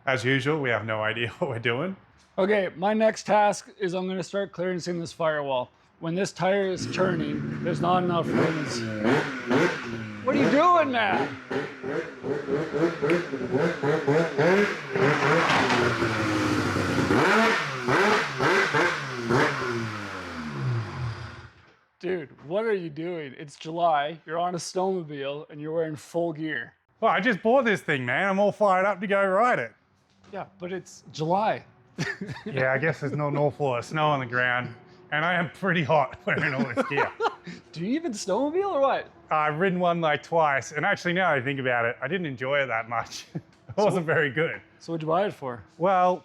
As usual, we have no idea what we're doing. Okay, my next task is I'm gonna start clearancing this firewall. When this tire is turning, there's not enough room. What are you doing, man? Dude, what are you doing? It's July, you're on a snowmobile, and you're wearing full gear. Well, I just bought this thing, man. I'm all fired up to go ride it. Yeah, but it's July. Yeah, I guess there's not an awful lot of snow on the ground, and I am pretty hot wearing all this gear. Do you even snowmobile or what? I've ridden one like twice, and actually now I think about it, I didn't enjoy it that much. It wasn't very good. So what'd you buy it for? Well,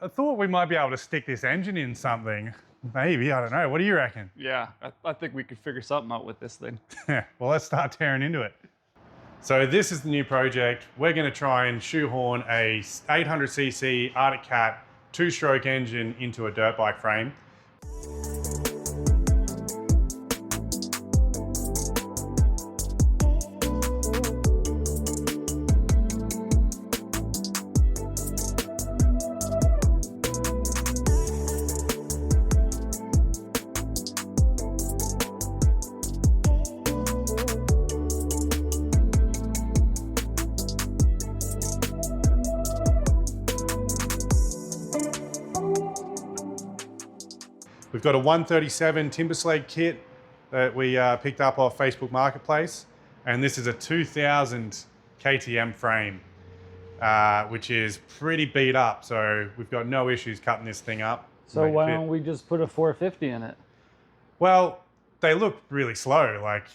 I thought we might be able to stick this engine in something. Maybe, I don't know. What do you reckon? Yeah, I think we could figure something out with this thing. Well, let's start tearing into it. So this is the new project. We're going to try and shoehorn a 800cc Arctic Cat two-stroke engine into a dirt bike frame. We've got a 137 timber sled kit that we picked up off Facebook Marketplace. And this is a 2000 KTM frame, which is pretty beat up. So we've got no issues cutting this thing up. So why don't we just put a 450 in it? Well, they look really slow. Like,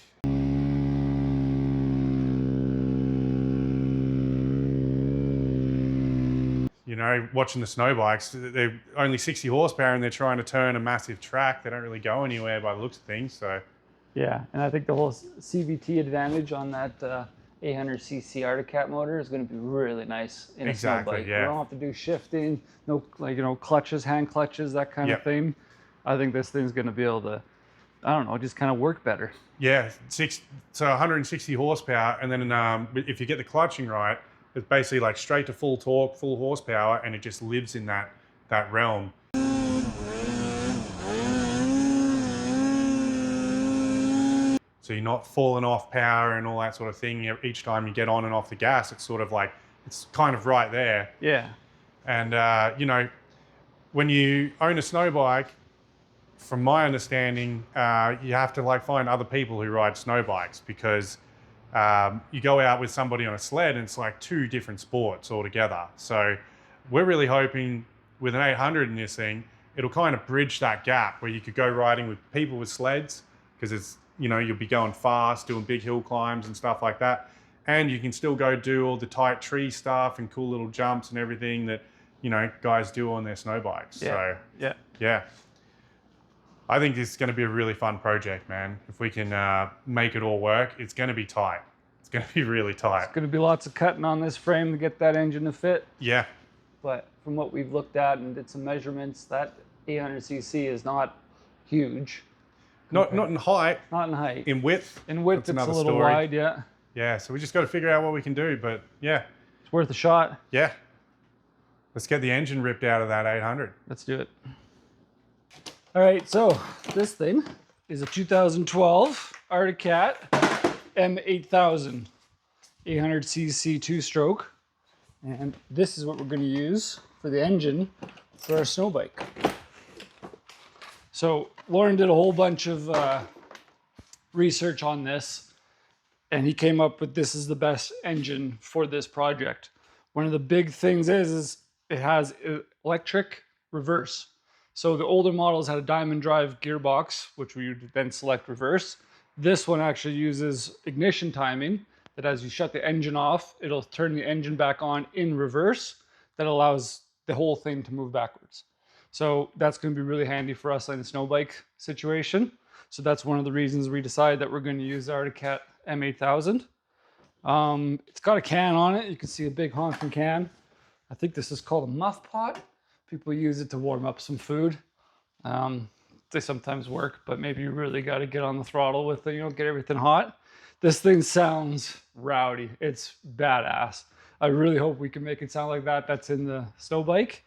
you know, watching the snow bikes, they're only 60 horsepower and they're trying to turn a massive track. They don't really go anywhere by the looks of things, so. Yeah, and I think the whole CVT advantage on that 800cc Arctic Cat motor is going to be really nice in a snow bike. Yeah. You don't have to do shifting, no, like, you know, clutches, hand clutches, that kind of thing. I think this thing's going to be able to, I don't know, just kind of work better. Yeah, so 160 horsepower, and then if you get the clutching right, it's basically like straight to full torque, full horsepower, and it just lives in that realm. So you're not falling off power and all that sort of thing. Each time you get on and off the gas, it's sort of like, it's kind of right there. Yeah. And, you know, when you own a snow bike, from my understanding, you have to like find other people who ride snow bikes, because you go out with somebody on a sled and it's like two different sports altogether. So we're really hoping with an 800 in this thing, it'll kind of bridge that gap where you could go riding with people with sleds, because it's, you know, you'll be going fast, doing big hill climbs and stuff like that. And you can still go do all the tight tree stuff and cool little jumps and everything that, you know, guys do on their snow bikes. Yeah. So yeah. I think this is going to be a really fun project, man. If we can make it all work, it's going to be tight. It's going to be really tight. It's going to be lots of cutting on this frame to get that engine to fit. Yeah. But from what we've looked at and did some measurements, that 800cc is not huge. Not in height. Not in height. In width. In width, it's a little wide, yeah. Yeah, so we just got to figure out what we can do, but yeah. It's worth a shot. Yeah. Let's get the engine ripped out of that 800. Let's do it. All right, so this thing is a 2012 Arctic Cat M8000 800cc two-stroke, and this is what we're going to use for the engine for our snow bike. So Lauren did a whole bunch of research on this, and he came up with this is the best engine for this project. One of the big things is it has electric reverse. So the older models had a diamond drive gearbox, which we would then select reverse. This one actually uses ignition timing, that as you shut the engine off, it'll turn the engine back on in reverse. That allows the whole thing to move backwards. So that's going to be really handy for us in a snow bike situation. So that's one of the reasons we decided that we're going to use the Arctic Cat M8000. It's got a can on it. You can see a big honking can. I think this is called a muff pot. People use it to warm up some food. They sometimes work, but maybe you really got to get on the throttle with it, you know, get everything hot. This thing sounds rowdy. It's badass. I really hope we can make it sound like that. That's in the snow bike.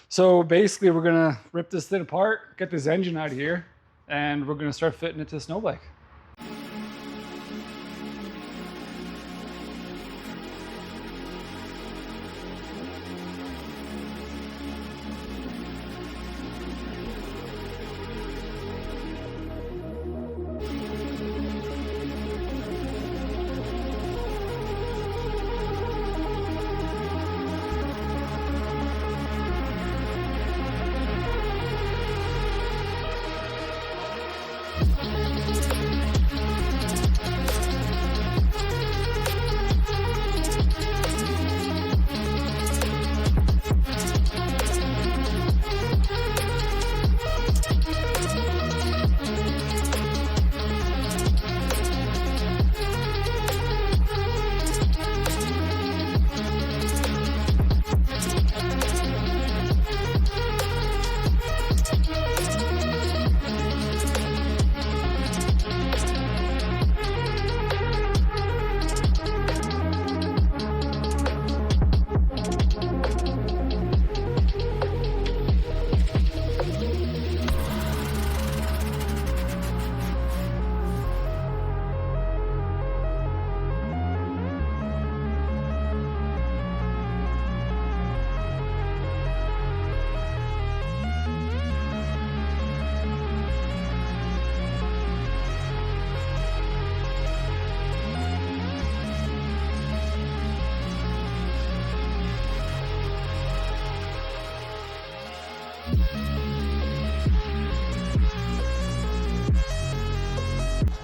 So basically we're gonna rip this thing apart, get this engine out of here, and we're gonna start fitting it to the snow bike.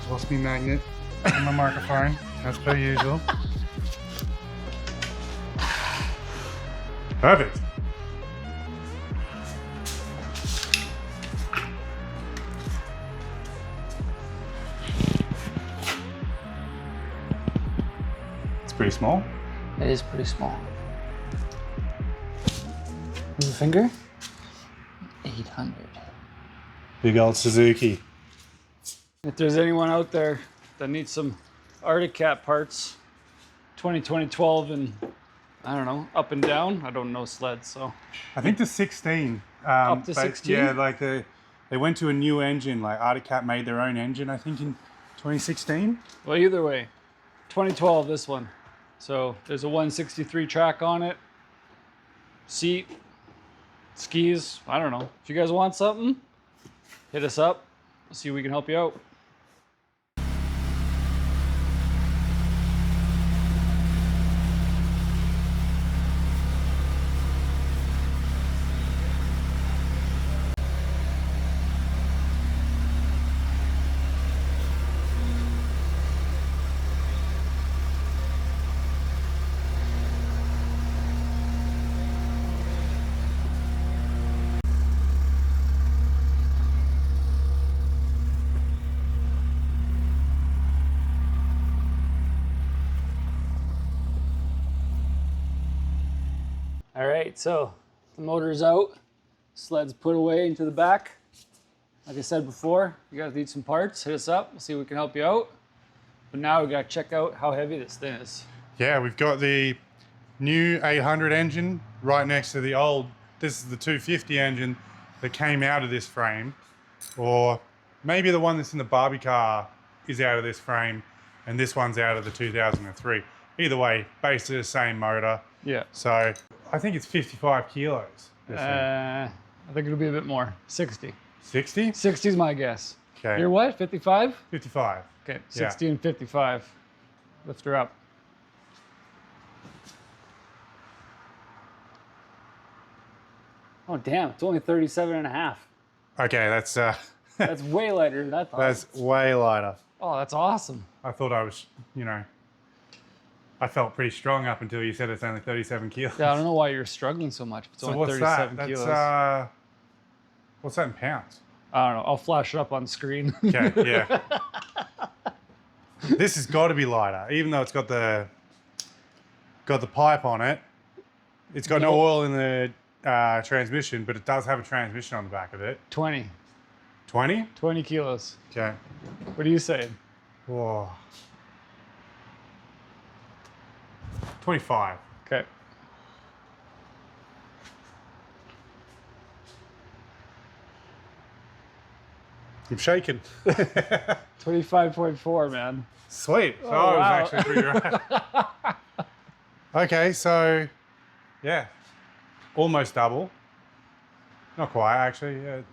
Lost me magnet on my microphone, as per usual. Perfect. It's pretty small. It is pretty small. Move a finger. 800. Big old Suzuki. If there's anyone out there that needs some Arctic Cat parts, 2012 and I don't know, up and down. I don't know sleds, so. I think the 16. Up to 16? Yeah, like they went to a new engine. Like Arctic Cat made their own engine, I think, in 2016. Well, either way, 2012, this one. So there's a 163 track on it. Seat, skis, I don't know. If you guys want something, hit us up. See if we can help you out. All right, so the motor's out, sled's put away into the back. Like I said before, you guys need some parts, hit us up, we'll see if we can help you out. But now we gotta check out how heavy this thing is. Yeah, we've got the new 800 engine right next to the old, this is the 250 engine that came out of this frame. Or maybe the one that's in the Barbie car is out of this frame and this one's out of the 2003. Either way, basically the same motor. Yeah. So I think it's 55 kilos. I think it'll be a bit more, 60. 60? 60 is my guess. Okay. You're what, 55? 55. Okay, 60 and 55. Lift her up. Oh, damn, it's only 37 and a half. Okay, that's That's way lighter than I thought. that's way lighter. Oh, that's awesome. I thought I was, I felt pretty strong up until you said it's only 37 kilos. Yeah, I don't know why you're struggling so much. It's So only what's 37 that? kilos. That's what's that in pounds? I don't know. I'll flash it up on the screen. Okay, yeah. This has got to be lighter, even though it's got the pipe on it. It's got no oil in the transmission, but it does have a transmission on the back of it. 20. 20? 20 kilos. Okay. What are you saying? Whoa. 25. Okay. I'm shaking. 25.4, man. Sweet. Oh, So I was wow. actually pretty right. Okay, so yeah, almost double. Not quite, actually. What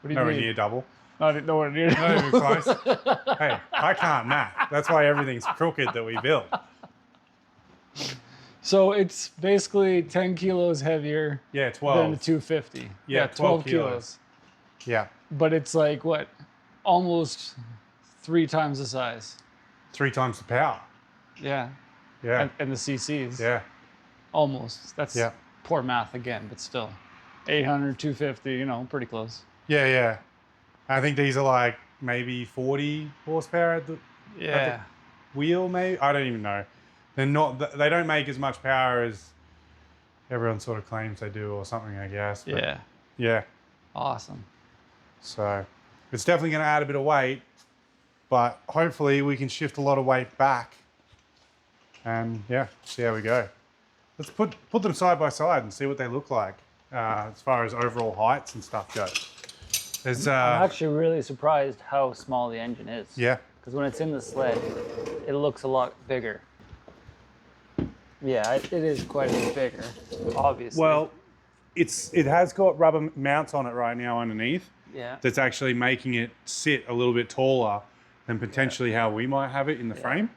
do you Nowhere mean? near double. Nowhere near. Not even close. Hey, I can't math. That's why everything's crooked that we build. So it's basically 10 kilos heavier Yeah, than 12. the 250. Yeah, 12 kilos. Yeah, But it's like what? Almost 3 times the size. 3 times the power. Yeah. Yeah, And the CCs. yeah, Almost. That's yeah. poor math again, but still. 800, 250, you know, pretty close. Yeah, yeah. I think these are like maybe 40 horsepower at the Yeah. wheel, maybe. I don't even know. They're not. They don't make as much power as everyone sort of claims they do, or something, I guess. But Yeah. yeah. Awesome. So it's definitely going to add a bit of weight, but hopefully we can shift a lot of weight back, and yeah, see how we go. Let's put them side by side and see what they look like as far as overall heights and stuff go. There's I'm actually really surprised how small the engine is. yeah. Because when it's in the sled, it looks a lot bigger. Yeah, it is quite a bit bigger, obviously. Well, it has got rubber mounts on it right now underneath. yeah. That's actually making it sit a little bit taller than potentially how we might have it in the frame.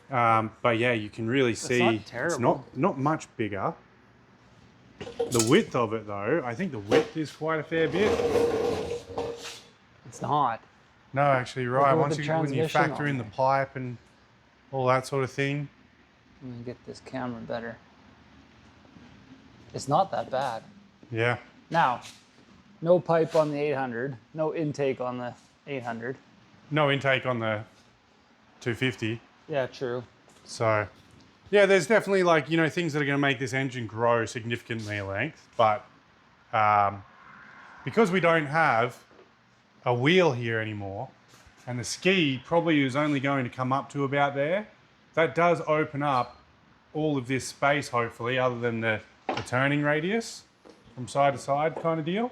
But yeah, you can really see not it's terrible. not much bigger. The width of it though, I think the width is quite a fair bit. It's not. No, actually, right. with Once the when you transmission factor on in the there. pipe and all that sort of thing. Let me get this camera better. It's not that bad. Yeah. Now, no pipe on the 800, no intake on the 800. No intake on the 250. Yeah, true. So, yeah, there's definitely like, you know, things that are going to make this engine grow significantly in length. But because we don't have a wheel here anymore, and the ski probably is only going to come up to about there, that does open up all of this space, hopefully, other than the turning radius from side to side kind of deal.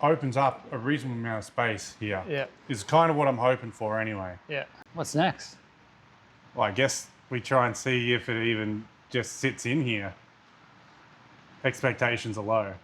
Opens up a reasonable amount of space here. Yeah. Is kind of what I'm hoping for anyway. Yeah. What's next? Well, I guess we try and see if it even just sits in here. Expectations are low.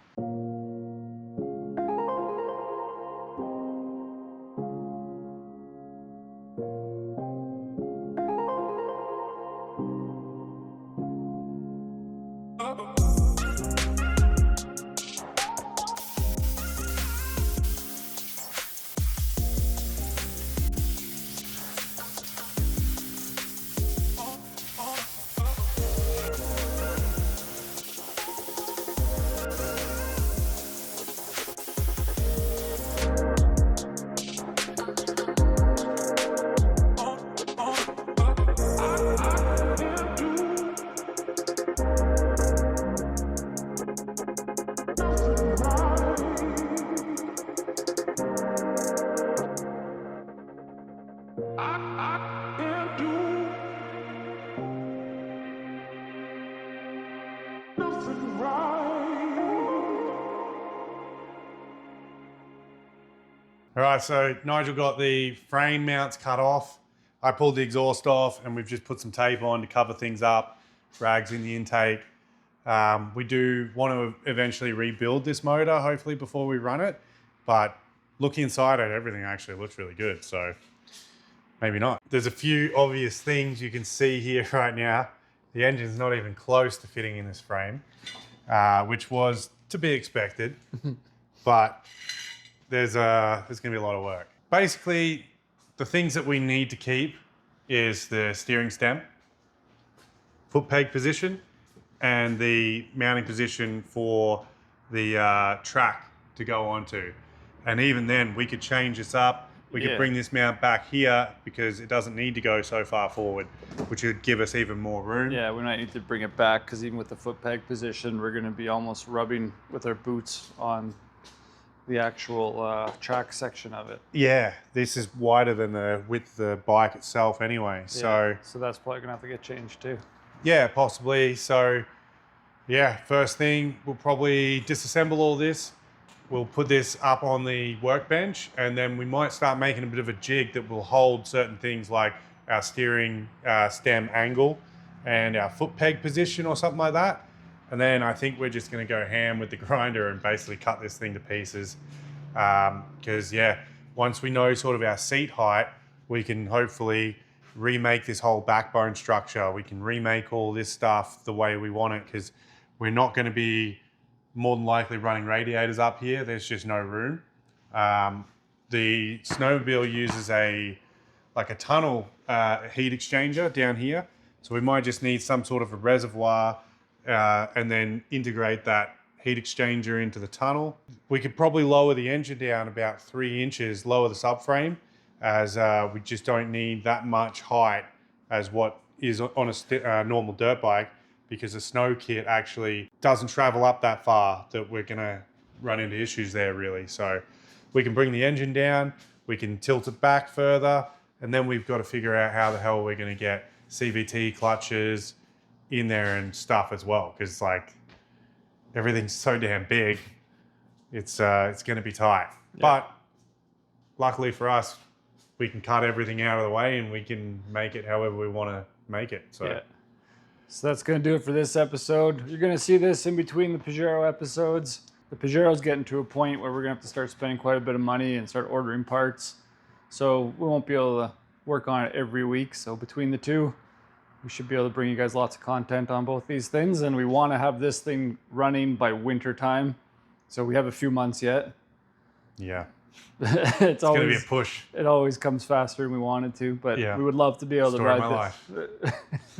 All right, so Nigel got the frame mounts cut off. I pulled the exhaust off and we've just put some tape on to cover things up, rags in the intake. We do want to eventually rebuild this motor, hopefully before we run it, but looking inside it, everything actually looks really good, so maybe not. There's a few obvious things you can see here right now. The engine's not even close to fitting in this frame, which was to be expected, but there's going to be a lot of work. Basically, the things that we need to keep is the steering stem, foot peg position, and the mounting position for the track to go onto. And even then, we could change this up. We could bring this mount back here because it doesn't need to go so far forward, which would give us even more room. Yeah, we might need to bring it back because even with the foot peg position, we're going to be almost rubbing with our boots on the actual track section of it. Yeah, this is wider than the width of the bike itself anyway. So that's probably going to have to get changed too. Yeah, possibly. So yeah, first thing, we'll probably disassemble all this. We'll put this up on the workbench, and then we might start making a bit of a jig that will hold certain things like our steering stem angle and our foot peg position or something like that. And then I think we're just going to go ham with the grinder and basically cut this thing to pieces. Because yeah, once we know sort of our seat height, we can hopefully remake this whole backbone structure. We can remake all this stuff the way we want it, because we're not going to be more than likely running radiators up here. There's just no room. The snowmobile uses a tunnel heat exchanger down here. So we might just need some sort of a reservoir and then integrate that heat exchanger into the tunnel. We could probably lower the engine down about 3 inches, lower the subframe, as we just don't need that much height as what is on a normal dirt bike, because the snow kit actually doesn't travel up that far that we're gonna run into issues there really. So we can bring the engine down, we can tilt it back further, and then we've got to figure out how the hell we're gonna get CVT clutches in there and stuff as well, because like everything's so damn big, it's gonna be tight. Yeah. But luckily for us, we can cut everything out of the way and we can make it however we want to make it. So. Yeah. So that's going to do it for this episode. You're going to see this in between the Pajero episodes. The Pajero's getting to a point where we're going to have to start spending quite a bit of money and start ordering parts. So we won't be able to work on it every week. So between the two, we should be able to bring you guys lots of content on both these things. And we want to have this thing running by winter time. So we have a few months yet. Yeah. it's going to be a push. It always comes faster than we want it to, but yeah. We would love to be able to ride this.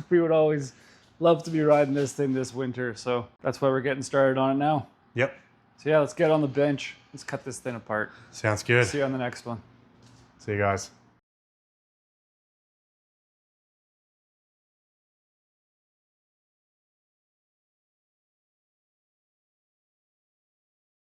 We would always love to be riding this thing this winter, so that's why we're getting started on it now. Yep. So yeah, let's get on the bench. Let's cut this thing apart. Sounds good. See you on the next one. See you guys.